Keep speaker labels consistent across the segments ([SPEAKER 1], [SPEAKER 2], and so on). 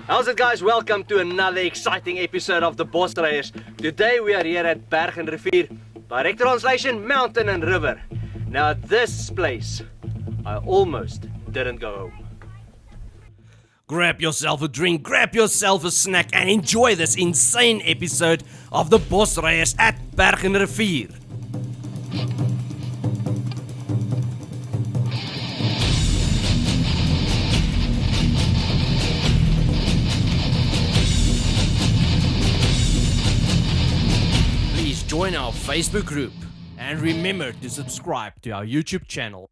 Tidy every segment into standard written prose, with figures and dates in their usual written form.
[SPEAKER 1] How's it, guys? Welcome to another exciting episode of the Bosryers. Today we are here at Berg and Rivier. Direct translation, mountain and river. Now this place, I almost didn't go home.
[SPEAKER 2] Grab yourself a drink, grab yourself a snack and enjoy this insane episode of the Bosryers at Berg and Rivier. Please join our Facebook group and remember to subscribe to our YouTube channel.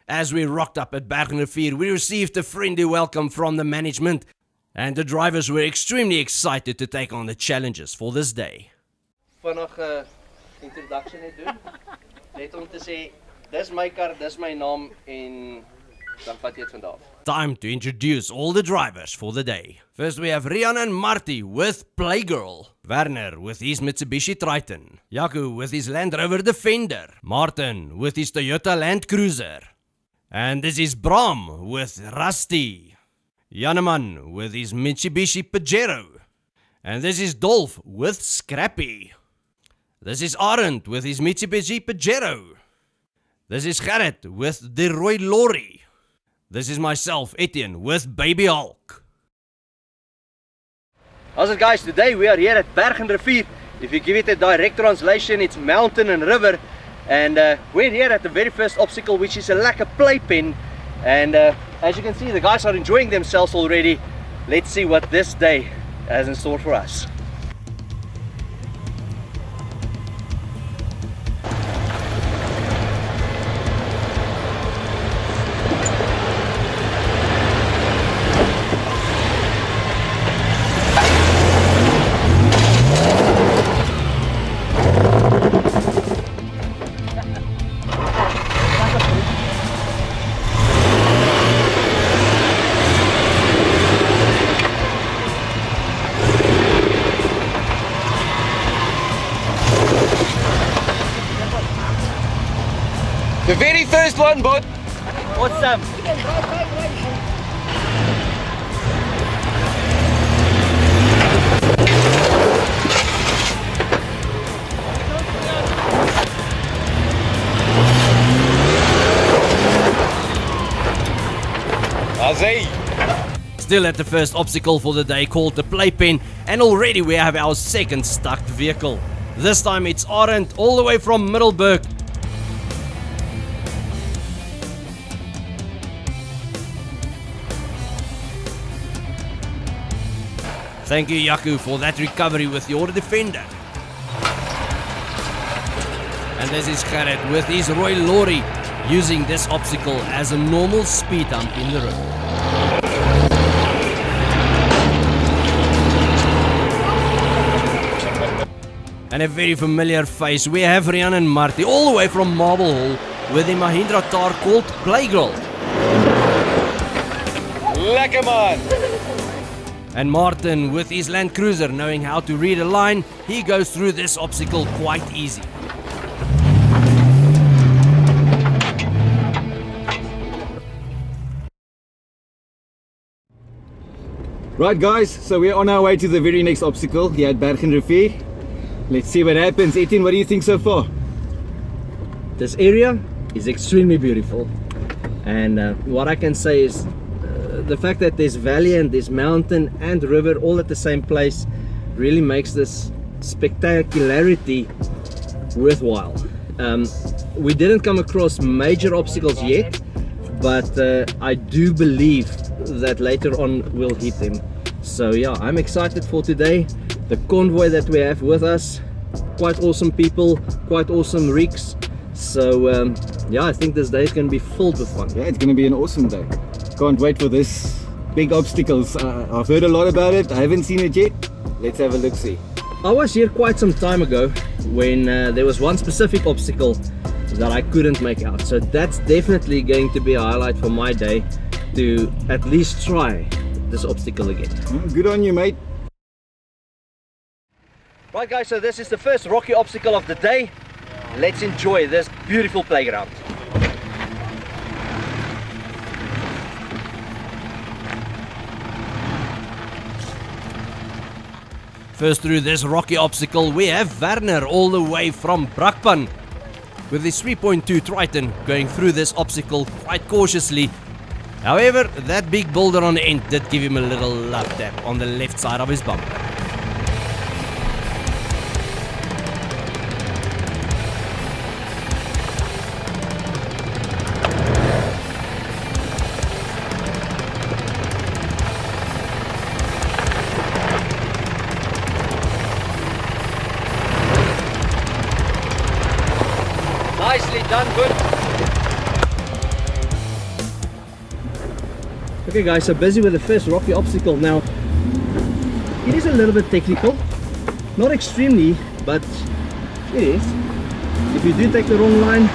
[SPEAKER 2] As we rocked up at Berg and Rivier, we received a friendly welcome from the management, and the drivers were extremely excited to take on the challenges for this day.
[SPEAKER 1] Vinnig introduction net doen. Net om te sê, dis my kar, dis my naam en dan vat jy dit vandag.
[SPEAKER 2] Time to introduce all the drivers for the day. First we have Rian and Marty with Playgirl, Werner with his Mitsubishi Triton, Jaco with his Land Rover Defender, Martin with his Toyota Land Cruiser, and this is Bram with Rusty, Janeman with his Mitsubishi Pajero, and this is Dolph with Scrappy. This is Arend with his Mitsubishi Pajero. This is Gerrit with the Roy Lorry. This is myself, Etienne, with Baby Hulk.
[SPEAKER 1] How's it, guys? Today we are here at Berg and Rivier. If you give it a direct translation, it's mountain and river. And we're here at the very first obstacle, which is a lekker playpen. And as you can see, the guys are enjoying themselves already. Let's see what this day has in store for us.
[SPEAKER 3] The very first one, bud.
[SPEAKER 1] Awesome.
[SPEAKER 3] Azay.
[SPEAKER 2] Still at the first obstacle for the day, called the playpen, and already we have our second stuck vehicle. This time it's Arend all the way from Middelburg. Thank you, Jaco, for that recovery with your Defender. And this is Gerrit with his Roy Lorry, using this obstacle as a normal speed hump in the road. And a very familiar face, we have Rian and Marty all the way from Marble Hall with a Mahindra car called Playgirl.
[SPEAKER 3] Lekker man.
[SPEAKER 2] And Martin with his Land Cruiser, knowing how to read a line, he goes through this obstacle quite easy.
[SPEAKER 4] Right, guys, so we're on our way to the very next obstacle here at Berg and Rivier. Let's see what happens. Etienne, what do you think so far?
[SPEAKER 1] This area is extremely beautiful. And what I can say is the fact that there's valley and there's mountain and river all at the same place really makes this spectacularity worthwhile. We didn't come across major obstacles yet, but I do believe that later on we'll hit them. So yeah, I'm excited for today. The convoy that we have with us, quite awesome people, quite awesome rigs. So yeah, I think this day is going to be filled with fun.
[SPEAKER 4] Yeah, it's going to be an awesome day. Can't wait for this big obstacles. I've heard a lot about it. I haven't seen it yet. Let's have a look see.
[SPEAKER 1] I was here quite some time ago when there was one specific obstacle that I couldn't make out. So that's definitely going to be a highlight for my day, to at least try this obstacle again.
[SPEAKER 4] Good on you, mate.
[SPEAKER 1] Right, guys, so this is the first rocky obstacle of the day. Let's enjoy this beautiful playground.
[SPEAKER 2] First through this rocky obstacle, we have Werner all the way from Brakpan with his 3.2 Triton going through this obstacle quite cautiously. However, that big boulder on the end did give him a little love tap on the left side of his bumper.
[SPEAKER 1] Nicely done, good. Okay guys, so busy with the first rocky obstacle now. It is a little bit technical, not extremely, but it is. If you do take the wrong line,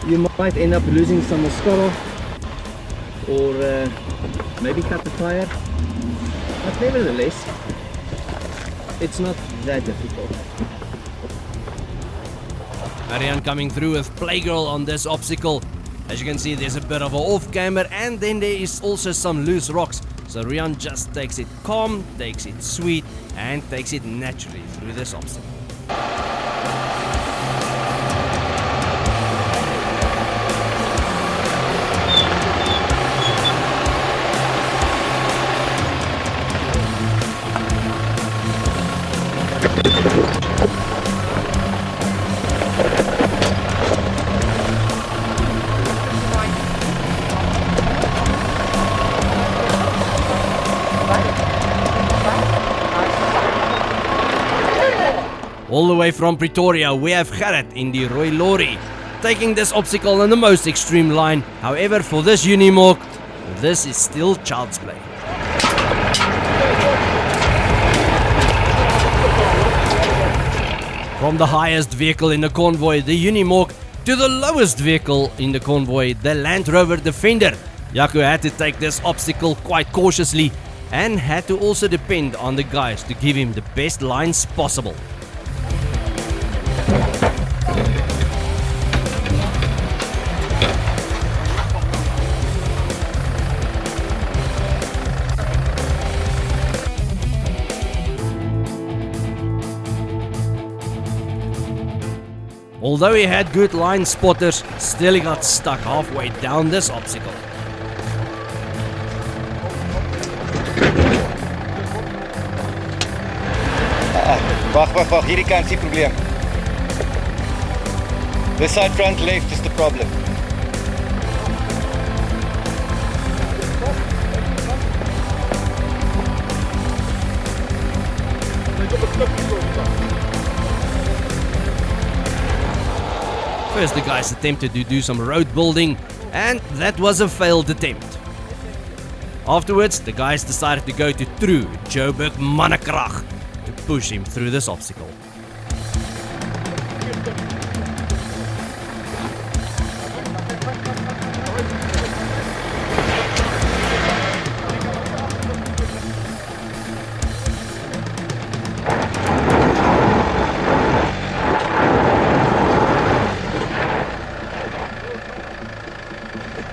[SPEAKER 1] you might end up losing some mascara or maybe cut the tire, but nevertheless, it's not that difficult.
[SPEAKER 2] Marianne coming through with Playgirl on this obstacle. As you can see, there's a bit of an off-camber and then there is also some loose rocks. So Rian just takes it calm, takes it sweet and takes it naturally through this obstacle. All the way from Pretoria, we have Gerrit in the Roy Lorry, taking this obstacle on the most extreme line. However, for this Unimog, this is still child's play. From the highest vehicle in the convoy, the Unimog, to the lowest vehicle in the convoy, the Land Rover Defender, Jaco had to take this obstacle quite cautiously and had to also depend on the guys to give him the best lines possible. Although he had good line spotters, still he got stuck halfway down this obstacle.
[SPEAKER 4] Wag, hierdie kant is die probleem. This side front left is the problem.
[SPEAKER 2] First the guys attempted to do some road building and that was a failed attempt. Afterwards the guys decided to go to true Joburg mannekrag to push him through this obstacle.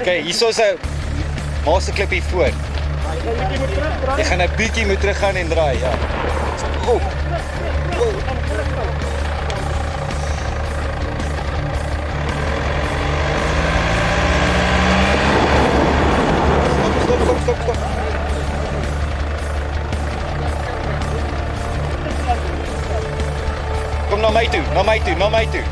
[SPEAKER 4] Okay, hier is 'n maaste klip hier voor. Jy gaan 'n bietjie moet teruggaan en draai, ja. Oh. Stop. Kom na my toe.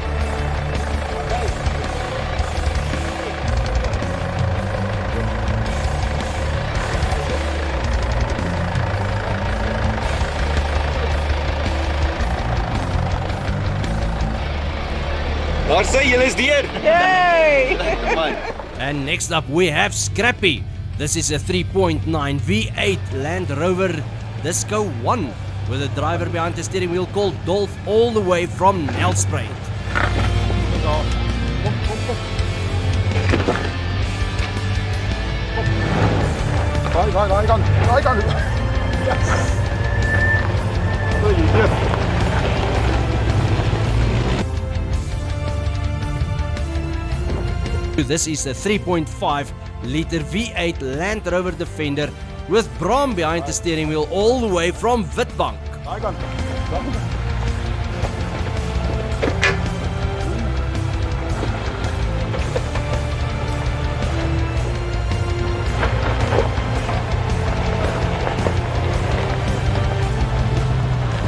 [SPEAKER 4] Daar sê julle is deur.
[SPEAKER 1] Yay!
[SPEAKER 2] And next up we have Scrappy. This is a 3.9 V8 Land Rover Disco 1 with a driver behind the steering wheel called Dolph all the way from Nelspruit. This is a 3.5 liter V8 Land Rover Defender with Bram behind the steering wheel all the way from Witbank.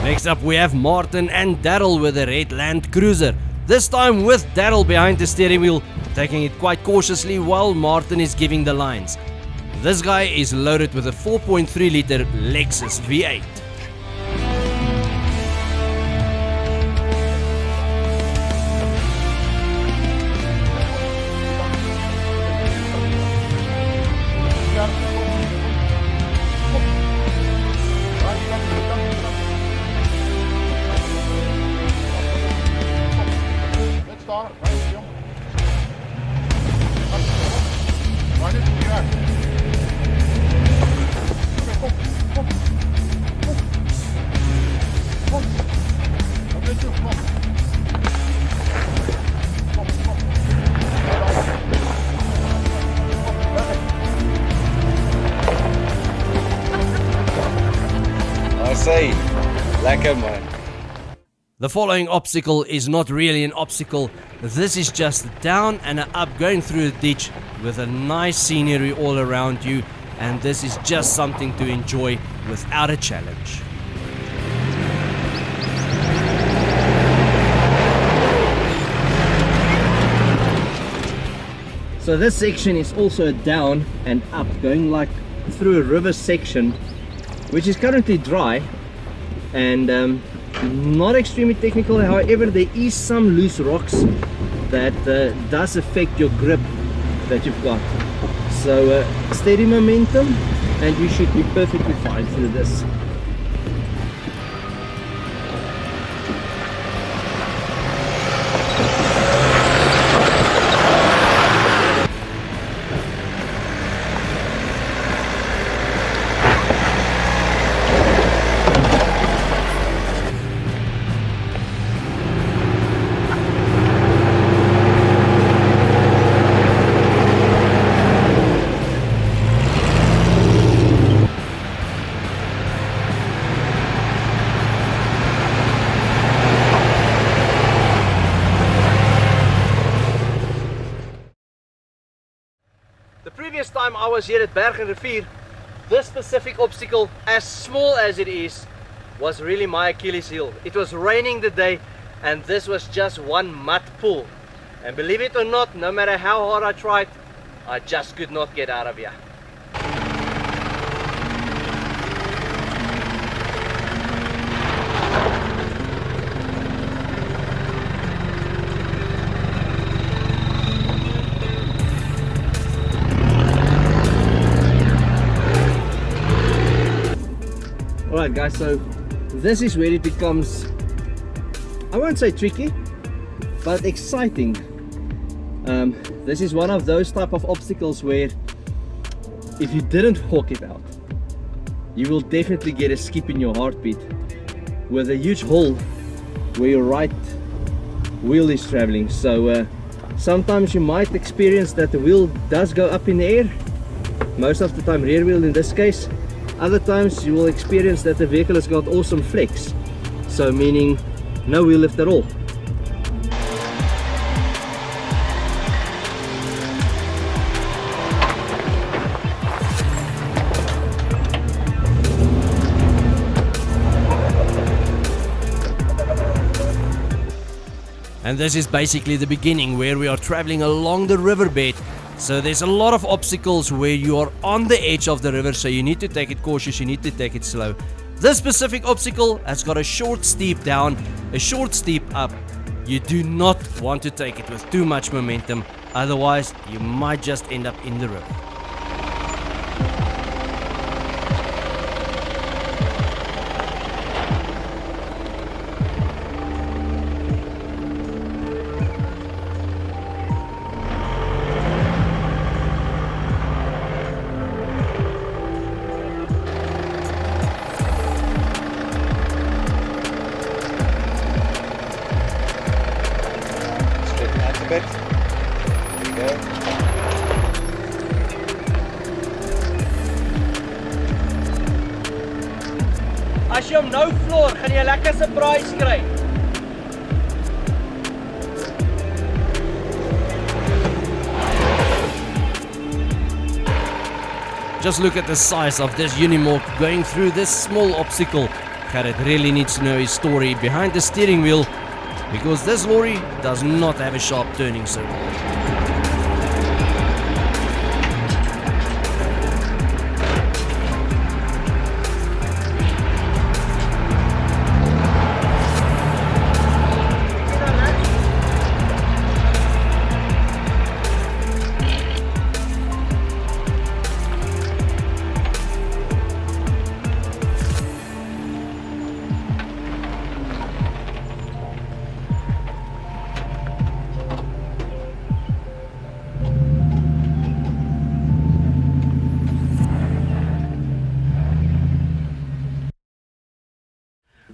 [SPEAKER 2] Next up we have Martin and Daryl with a red Land Cruiser. This time with Daryl behind the steering wheel, taking it quite cautiously while Martin is giving the lines. This guy is loaded with a 4.3 liter Lexus V8.
[SPEAKER 4] I say, lekker man.
[SPEAKER 2] The following obstacle is not really an obstacle. This is just down and up going through a ditch with a nice scenery all around you, and this is just something to enjoy without a challenge.
[SPEAKER 1] So this section is also down and up, going like through a river section, which is currently dry and not extremely technical. However, there is some loose rocks that does affect your grip that you've got. So steady momentum and you should be perfectly fine through this.
[SPEAKER 2] The previous time I was here at Berg and Rivier, this specific obstacle, as small as it is, was really my Achilles heel. It was raining the day and this was just one mud pool. And believe it or not, no matter how hard I tried, I just could not get out of here.
[SPEAKER 1] Alright guys, so this is where it becomes, I won't say tricky, but exciting. This is one of those type of obstacles where if you didn't walk it out, you will definitely get a skip in your heartbeat, with a huge hole where your right wheel is traveling. So sometimes you might experience that the wheel does go up in the air, most of the time rear wheel in this case. Other times you will experience that the vehicle has got awesome flex, so meaning no wheel lift at all.
[SPEAKER 2] And this is basically the beginning, where we are traveling along the riverbed. So there's a lot of obstacles where you are on the edge of the river, so you need to take it cautious, you need to take it slow. This specific obstacle has got a short steep down, a short steep up. You do not want to take it with too much momentum, otherwise you might just end up in the river.
[SPEAKER 4] Straighten out a bit. There you go.
[SPEAKER 1] As jy hom nou floor, gaan jy 'n lekker surprise kry.
[SPEAKER 2] Just look at the size of this Unimog going through this small obstacle. Gerrit really needs to know his story behind the steering wheel, because this lorry does not have a sharp turning circle.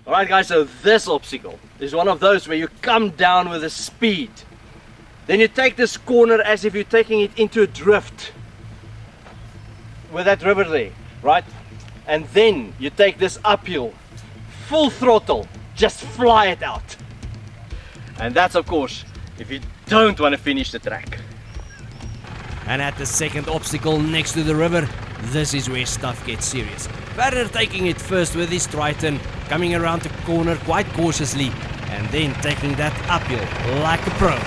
[SPEAKER 1] Alright guys, so this obstacle is one of those where you come down with a speed. Then you take this corner as if you're taking it into a drift with that river there, right? And then you take this uphill, full throttle, just fly it out. And that's of course if you don't want to finish the track.
[SPEAKER 2] And at the second obstacle next to the river, this is where stuff gets serious. Werner taking it first with his Triton, coming around the corner quite cautiously, and then taking that uphill like a pro.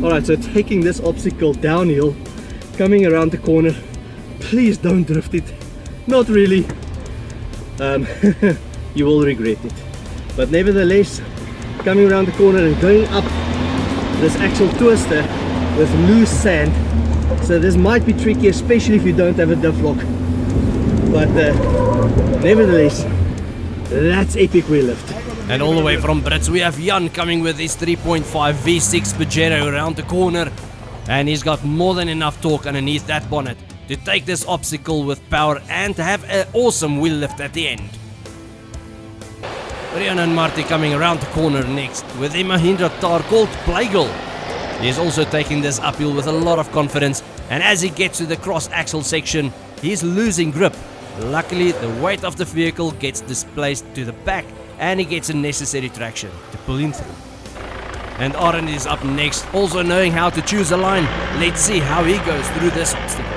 [SPEAKER 1] Alright, so taking this obstacle downhill, coming around the corner, please don't drift it. Not really. You will regret it. But nevertheless, coming around the corner and going up this actual twister with loose sand. So this might be tricky, especially if you don't have a diff lock. But nevertheless, that's epic wheel lift.
[SPEAKER 2] And all the way from Brits, we have Jan coming with his 3.5 V6 Pajero around the corner. And he's got more than enough torque underneath that bonnet to take this obstacle with power and to have an awesome wheel lift at the end. Rian and Marty coming around the corner next with a Mahindra Thar called Playgirl. He is also taking this uphill with a lot of confidence, and as he gets to the cross axle section, he's losing grip. Luckily, the weight of the vehicle gets displaced to the back and he gets a necessary traction to pull him through. And Aaron is up next, also knowing how to choose a line. Let's see how he goes through this obstacle.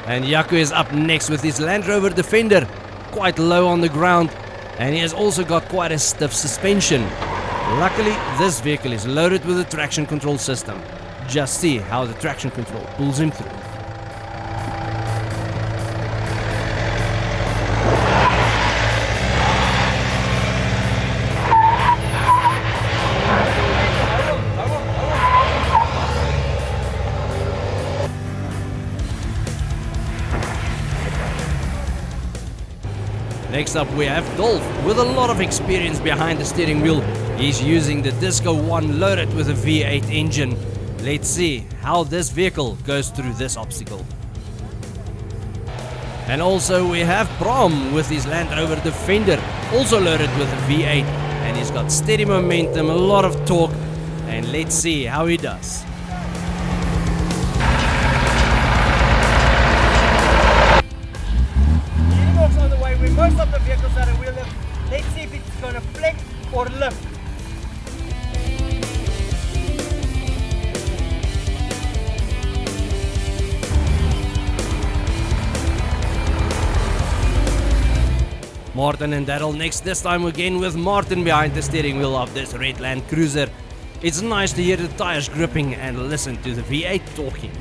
[SPEAKER 2] And Jaco is up next with his Land Rover Defender, quite low on the ground, and he has also got quite a stiff suspension. Luckily, this vehicle is loaded with a traction control system. Just see how the traction control pulls him through. Next up we have Dolph with a lot of experience behind the steering wheel. He's using the Disco 1 loaded with a V8 engine. Let's see how this vehicle goes through this obstacle. And also we have Bram with his Land Rover Defender, also loaded with a V8, and he's got steady momentum, a lot of torque, and let's see how he does.
[SPEAKER 1] On the way where most of the vehicles are a wheel lift. Let's see if it's going to flex or lift.
[SPEAKER 2] Martin and Daryl next, this time again with Martin behind the steering wheel of this red Land Cruiser. It's nice to hear the tires gripping and listen to the V8 talking.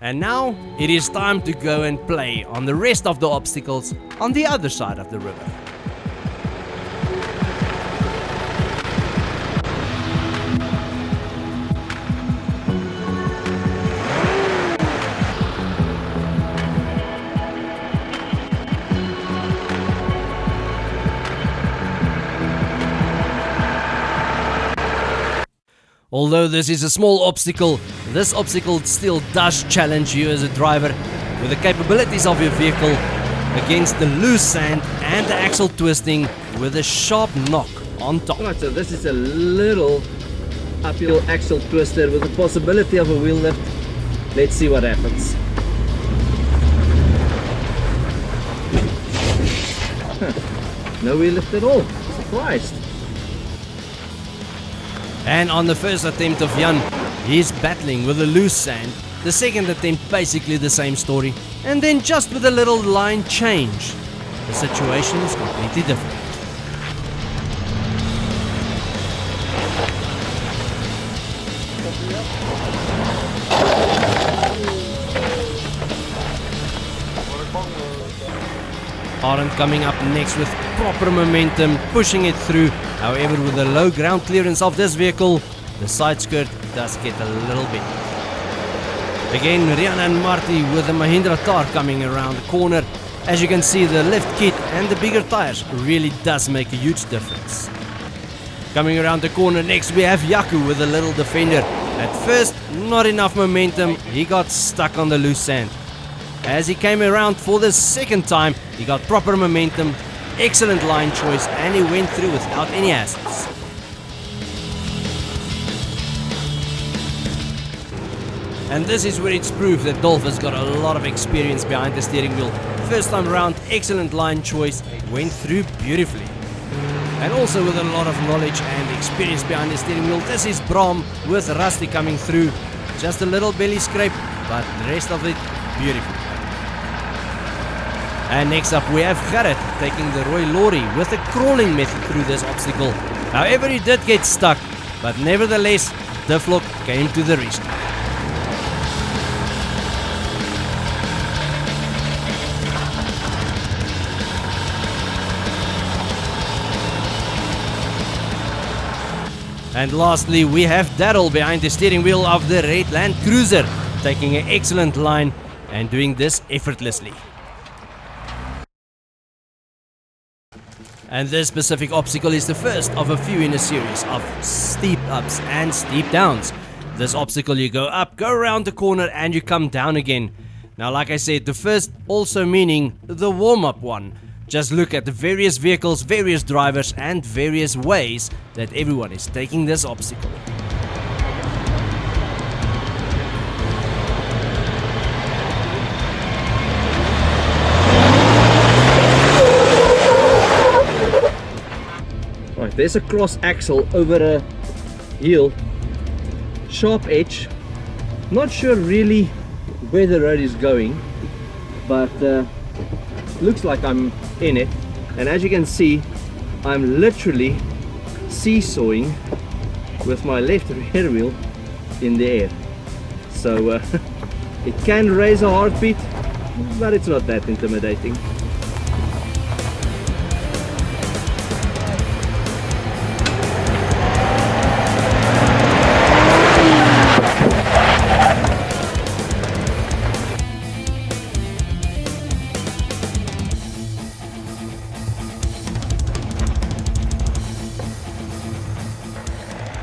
[SPEAKER 2] And now it is time to go and play on the rest of the obstacles on the other side of the river. Although this is a small obstacle, this obstacle still does challenge you as a driver with the capabilities of your vehicle against the loose sand and the axle twisting with a sharp knock on top.
[SPEAKER 1] Right, so this is a little uphill axle twister with the possibility of a wheel lift. Let's see what happens. No wheel lift at all. Surprised.
[SPEAKER 2] And on the first attempt of Jan, he's battling with the loose sand. The second attempt, basically the same story. And then just with a little line change, the situation is completely different. Arend coming up next with proper momentum, pushing it through. However, with the low ground clearance of this vehicle, the side skirt does get a little bit. Again, Rian and Marty with the Mahindra Thar coming around the corner. As you can see, the lift kit and the bigger tires really does make a huge difference. Coming around the corner next, we have Yaku with a little Defender. At first, not enough momentum, he got stuck on the loose sand. As he came around for the second time, he got proper momentum, excellent line choice, and he went through without any hazards. And this is where it's proof that Dolph has got a lot of experience behind the steering wheel. First time around, excellent line choice, went through beautifully. And also with a lot of knowledge and experience behind the steering wheel, this is Bram with Rusty coming through. Just a little belly scrape, but the rest of it, beautiful. And next up we have Gerrit taking the Roy Lorry with a crawling method through this obstacle. However, he did get stuck, but nevertheless, Duflock came to the rescue. And lastly, we have Daryl behind the steering wheel of the red Land Cruiser, taking an excellent line and doing this effortlessly. And this specific obstacle is the first of a few in a series of steep ups and steep downs. This obstacle, you go up, go around the corner, and you come down again. Now, like I said, the first also meaning the warm-up one. Just look at the various vehicles, various drivers, and various ways that everyone is taking this obstacle.
[SPEAKER 1] Right, there's a cross axle over a hill, sharp edge. Not sure really where the road is going, but looks like I'm in it. And as you can see, I'm literally seesawing with my left rear wheel in the air. So it can raise a heartbeat, but it's not that intimidating.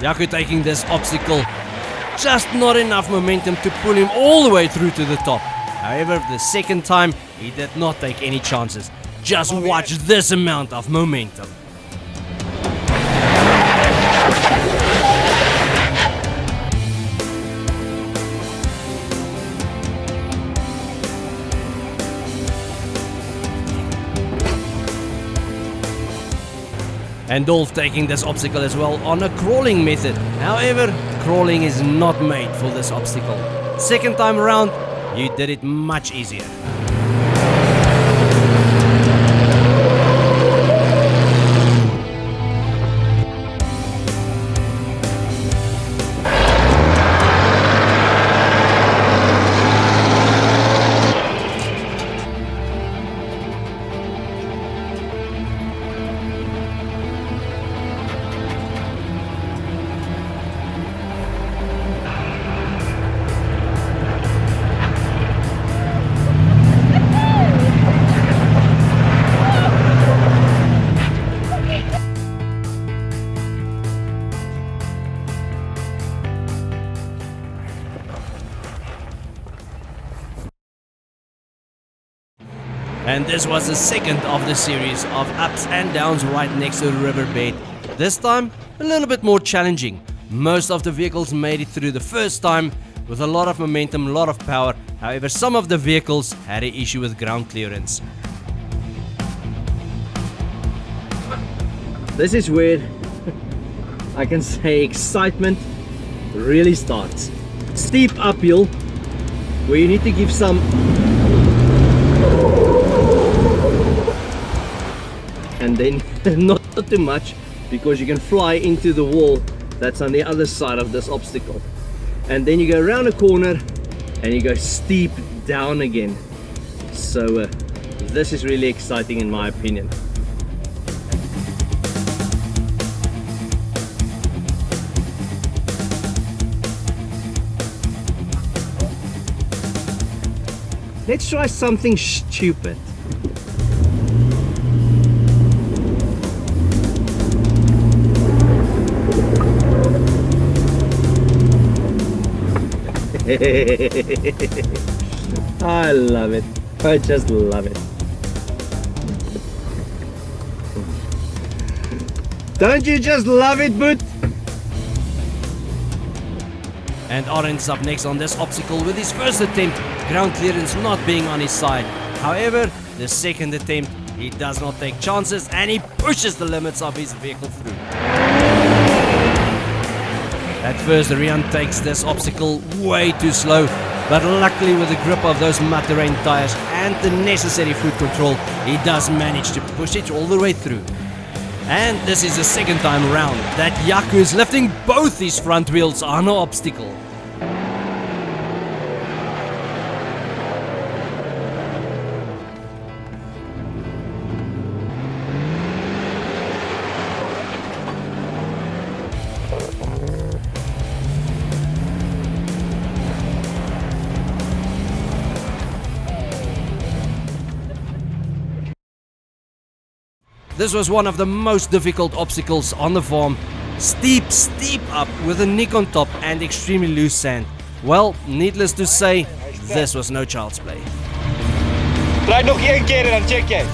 [SPEAKER 2] Yaku taking this obstacle, just not enough momentum to pull him all the way through to the top. However, the second time, he did not take any chances. Just watch this amount of momentum. And Dolph taking this obstacle as well on a crawling method. However, crawling is not made for this obstacle. Second time around, you did it much easier. And this was the second of the series of ups and downs right next to the riverbed. This time, a little bit more challenging. Most of the vehicles made it through the first time with a lot of momentum, a lot of power. However, some of the vehicles had an issue with ground clearance.
[SPEAKER 1] This is where I can say excitement really starts. Steep uphill where you need to give some and then not too much, because you can fly into the wall that's on the other side of this obstacle. And then you go around a corner and you go steep down again. So this is really exciting in my opinion. Let's try something stupid. I love it. I just love it. Don't you just love it, Boot?
[SPEAKER 2] And Orange up next on this obstacle with his first attempt, ground clearance not being on his side. However, the second attempt, he does not take chances and he pushes the limits of his vehicle through. At first, Rian takes this obstacle way too slow, but luckily with the grip of those mud terrain tires and the necessary foot control, he does manage to push it all the way through. And this is the second time around that Yaku is lifting both his front wheels on an obstacle. This was one of the most difficult obstacles on the farm. Steep up with a nick on top and extremely loose sand. Well, needless to say, this was no child's play.
[SPEAKER 4] Draai nog een keer en dan check jy.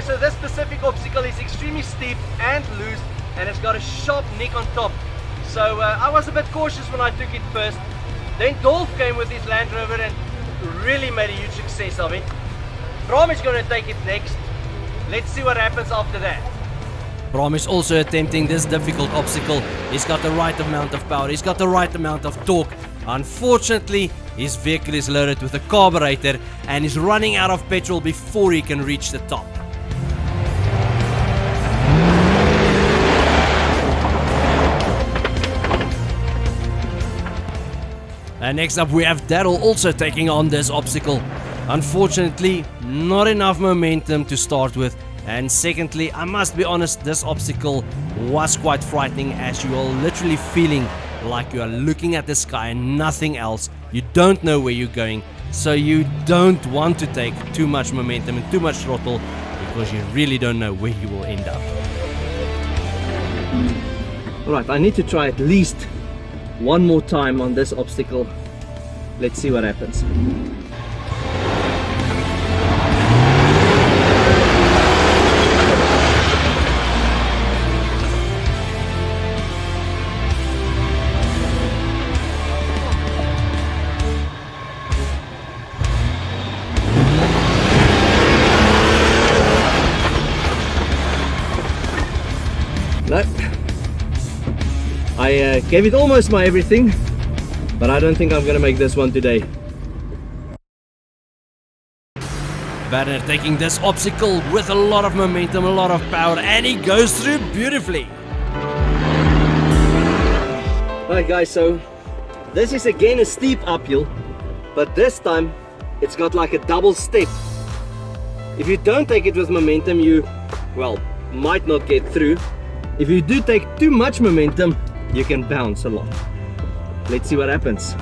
[SPEAKER 1] So this specific obstacle is extremely steep and loose, and it's got a sharp nick on top. So I was a bit cautious when I took it first. Then Dolph came with his Land Rover and really made a huge success of it. Bram is going to take it next. Let's see what happens after that.
[SPEAKER 2] Bram is also attempting this difficult obstacle. He's got the right amount of power, he's got the right amount of torque. Unfortunately, his vehicle is loaded with a carburetor and is running out of petrol before he can reach the top. And next up we have Daryl also taking on this obstacle. Unfortunately, not enough momentum to start with. And secondly, I must be honest, this obstacle was quite frightening, as you are literally feeling like you are looking at the sky and nothing else. You don't know where you're going, so you don't want to take too much momentum and too much throttle, because you really don't know where you will end up.
[SPEAKER 1] Alright, I need to try at least one more time on this obstacle. Let's see what happens. No. I gave it almost my everything, but I don't think I'm gonna make this one today.
[SPEAKER 2] Werner taking this obstacle with a lot of momentum, a lot of power, and he goes through beautifully.
[SPEAKER 1] Alright guys, so this is again a steep uphill, but this time it's got like a double step. If you don't take it with momentum, you, well, might not get through. If you do take too much momentum, you can bounce a lot. Let's see what happens.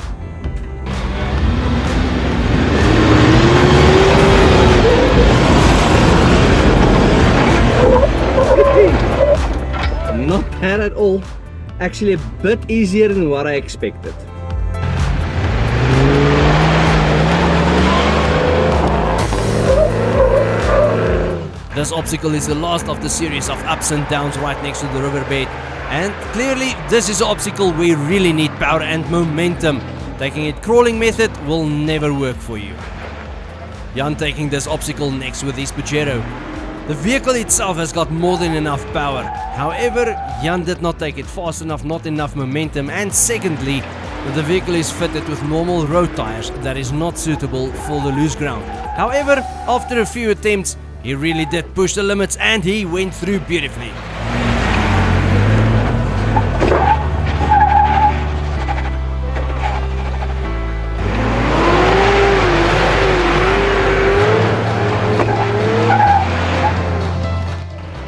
[SPEAKER 1] Not bad at all. Actually a bit easier than what I expected.
[SPEAKER 2] This obstacle is the last of the series of ups and downs right next to the riverbed, and clearly this is an obstacle where you really need power and momentum. Taking it crawling method will never work for you. Jan taking this obstacle next with his Pajero. The vehicle itself has got more than enough power. However, Jan did not take it fast enough, not enough momentum, and secondly, the vehicle is fitted with normal road tires that is not suitable for the loose ground. However, after a few attempts, he really did push the limits and he went through beautifully.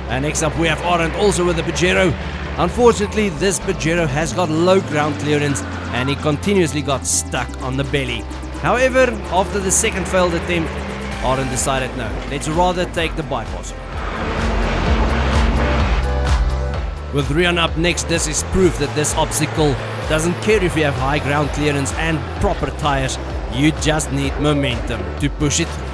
[SPEAKER 2] And next up we have Arend also with the Pajero. Unfortunately, this Pajero has got low ground clearance and he continuously got stuck on the belly. However, after the second failed attempt, Arend decided no, let's rather take the bypass. With Rian up next, this is proof that this obstacle doesn't care if you have high ground clearance and proper tires, you just need momentum to push it through.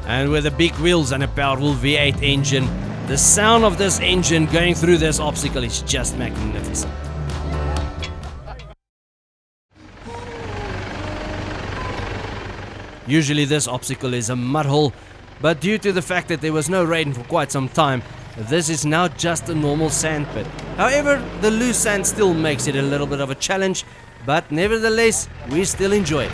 [SPEAKER 2] And with the big wheels and a powerful V8 engine, the sound of this engine going through this obstacle is just magnificent. Usually this obstacle is a mud hole, but due to the fact that there was no rain for quite some time, this is now just a normal sand pit. However, the loose sand still makes it a little bit of a challenge, but nevertheless, we still enjoy it.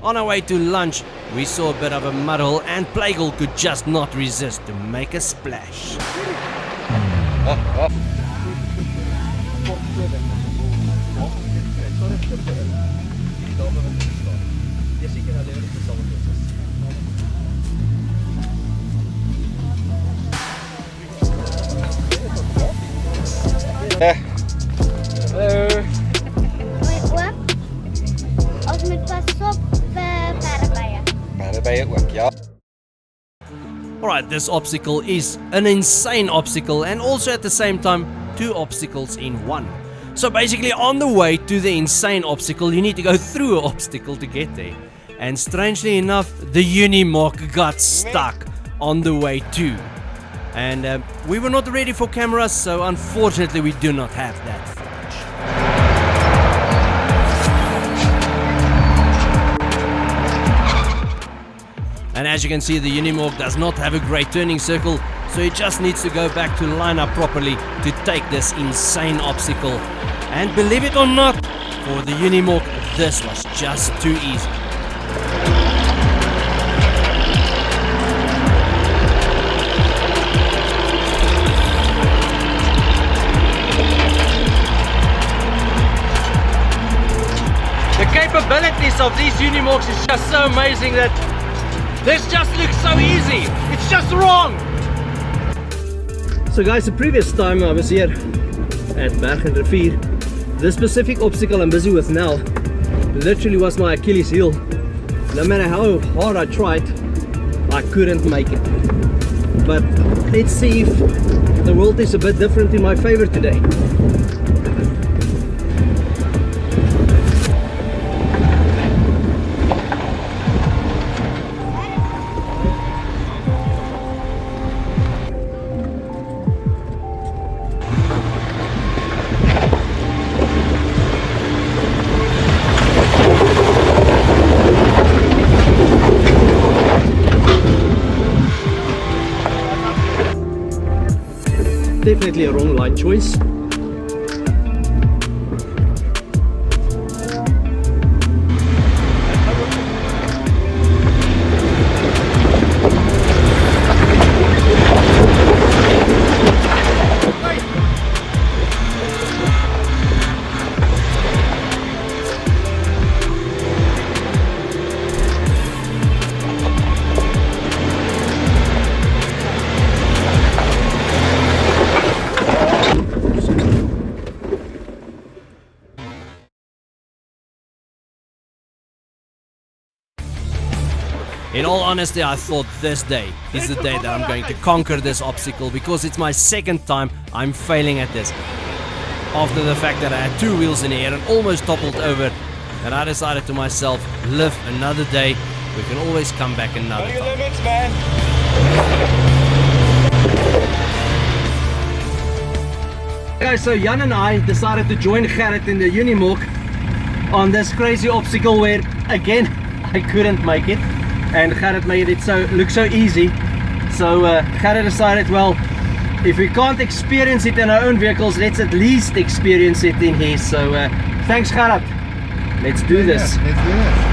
[SPEAKER 2] On our way to lunch, we saw a bit of a mud hole and Plagle could just not resist to make a splash.
[SPEAKER 4] Hallo.
[SPEAKER 5] Ons moet pas op paradebye.
[SPEAKER 4] Paradebye ook, ja.
[SPEAKER 2] Alright, this obstacle is an insane obstacle and also at the same time 2 obstacles in one. So basically on the way to the insane obstacle you need to go through an obstacle to get there. And strangely enough, the Unimog got stuck on the way too. And we were not ready for cameras, so unfortunately we do not have that footage. And as you can see, the Unimog does not have a great turning circle, so it just needs to go back to line up properly to take this insane obstacle. And believe it or not, for the Unimog, this was just too easy. pace of these Unimorphs is just so amazing that this just looks so easy. It's just wrong.
[SPEAKER 1] So guys, the previous time I was here at Berg and Rivier, this specific obstacle I'm busy with now literally was my Achilles heel. No matter how hard I tried, I couldn't make it. But let's see if the world is a bit different in my favor today. Definitely a wrong line choice.
[SPEAKER 2] In all honesty, I thought this day is the day that I'm going to conquer this obstacle because it's my second time I'm failing at this. After the fact that I had two wheels in the air and almost toppled over, and I decided to myself, live another day, we can always come back another
[SPEAKER 4] Know your
[SPEAKER 2] time.
[SPEAKER 4] limits, man.
[SPEAKER 1] Guys, so Jan and I decided to join Gerrit in the Unimorph on this crazy obstacle where, again, I couldn't make it. And Gerrit made it look so easy. So Gerrit decided, well, if we can't experience it in our own vehicles, let's at least experience it in his. So thanks, Gerrit. Let's do this.
[SPEAKER 6] Let's do it.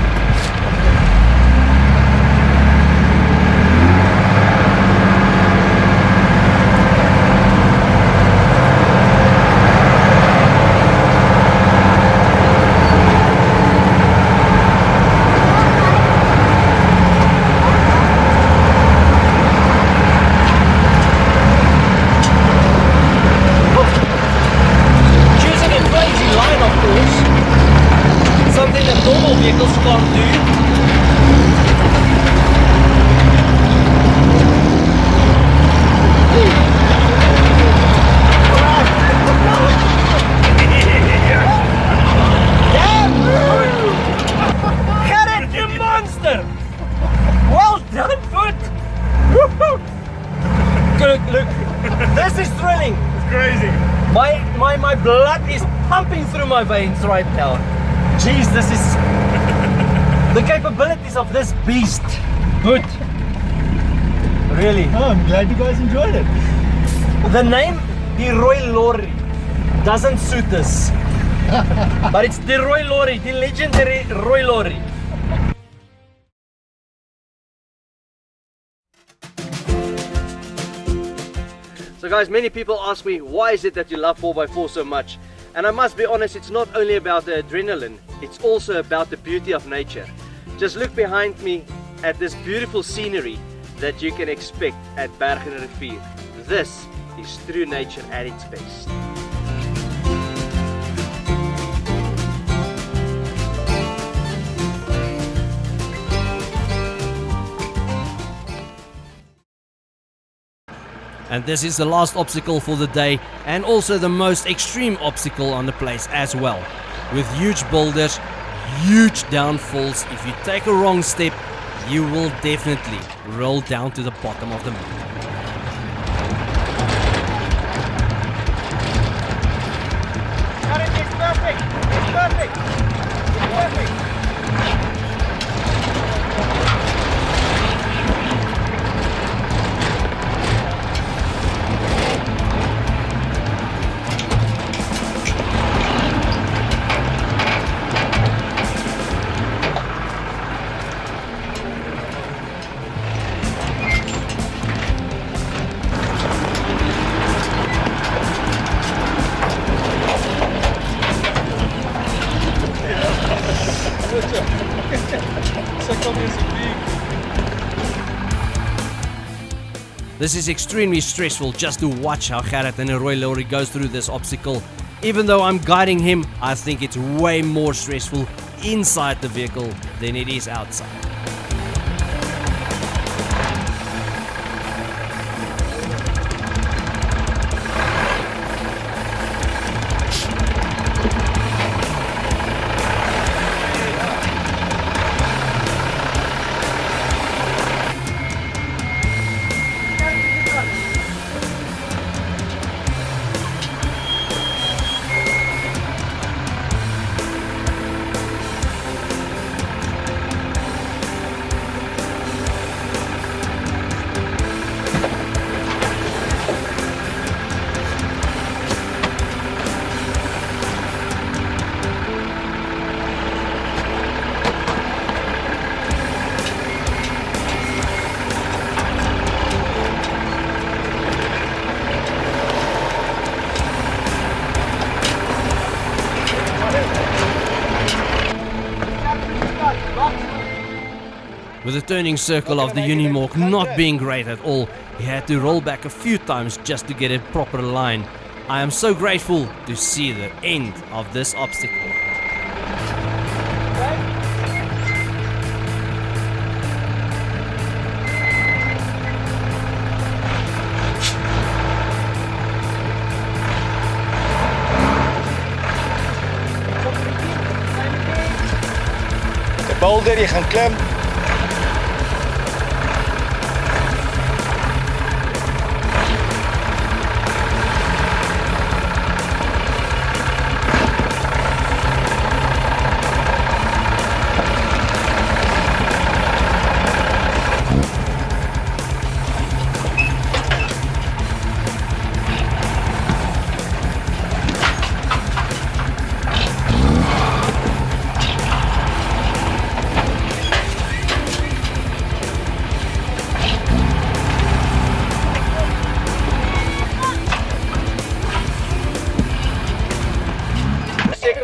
[SPEAKER 1] Choosing a crazy line, of course. Something that normal vehicles can't do. Gerrit, you monster! Well done, foot! Look, this is thrilling.
[SPEAKER 6] Crazy.
[SPEAKER 1] My blood is pumping through my veins right now. Jeez, this is the capabilities of this beast. Good. Really.
[SPEAKER 6] Oh, I'm glad you guys enjoyed it.
[SPEAKER 1] The name De Roy Lorry doesn't suit us. But it's De Roy Lorry, the legendary Roy Lorry. So guys, many people ask me, why is it that you love 4x4 so much? And I must be honest, it's not only about the adrenaline, it's also about the beauty of nature. Just look behind me at this beautiful scenery that you can expect at Berg and Rivier. This is true nature at its best.
[SPEAKER 2] And this is the last obstacle for the day, and also the most extreme obstacle on the place as well. With huge boulders, huge downfalls. If you take a wrong step, you will definitely roll down to the bottom of the mountain.
[SPEAKER 1] It's perfect! It's perfect! It's perfect!
[SPEAKER 2] This is extremely stressful just to watch how Gerrit and Roy Lorry goes through this obstacle. Even though I'm guiding him, I think it's way more stressful inside the vehicle than it is outside. With the turning circle of the Unimog not being great at all, he had to roll back a few times just to get a proper line. I am so grateful to see the end of this obstacle.
[SPEAKER 4] Die boulder, jy gaan klim.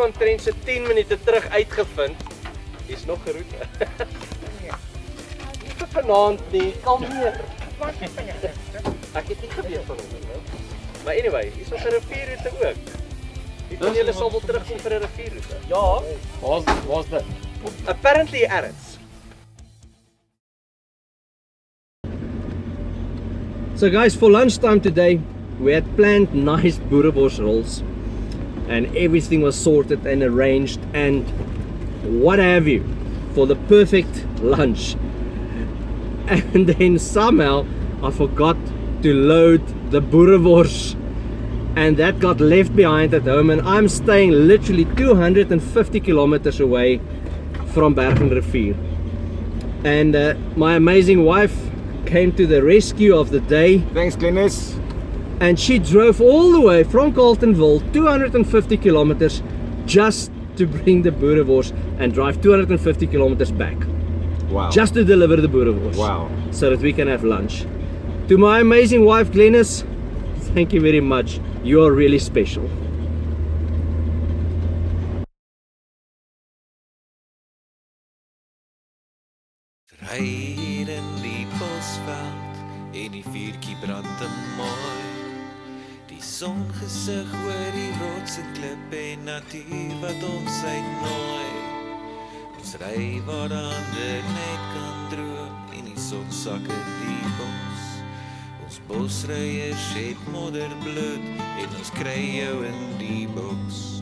[SPEAKER 1] Omtrent so 10 minute terug uitgevind. Hier's nog 'n roete. Nie vir vanaand nie, kalmeer. Ek het nie geweet van hom nie. Maar anyway, hier's nog 'n rivierroete ook. Wie van julle sal wel terugkom vir 'n rivierroete? Ja. Waar's dit? Apparently Arends. So guys, for lunchtime today, we had planned nice boerewors rolls. And everything was sorted and arranged and what have you for the perfect lunch. And then somehow I forgot to load the boerewors and that got left behind at home, and I'm staying literally 250 kilometers away from Berg and Rivier. And my amazing wife came to the rescue of the day.
[SPEAKER 4] Thanks, Glennis.
[SPEAKER 1] And she drove all the way from Carletonville, 250 kilometers, just to bring the boerewors and drive 250 kilometers back.
[SPEAKER 4] Wow.
[SPEAKER 1] Just to deliver the boerewors.
[SPEAKER 4] Wow.
[SPEAKER 1] So that we can have lunch. To my amazing wife, Glennis, thank you very much. You are really special.
[SPEAKER 7] Ry hier in die bosveld en die vuurtjie brand te mooi. Die songesig oor die rots en klippe en natuur wat ons uitnooi. Ons ry waar ander net kan droom en die son sak in die bos. Ons bosryers het modderbloed en ons kry jou in die bos.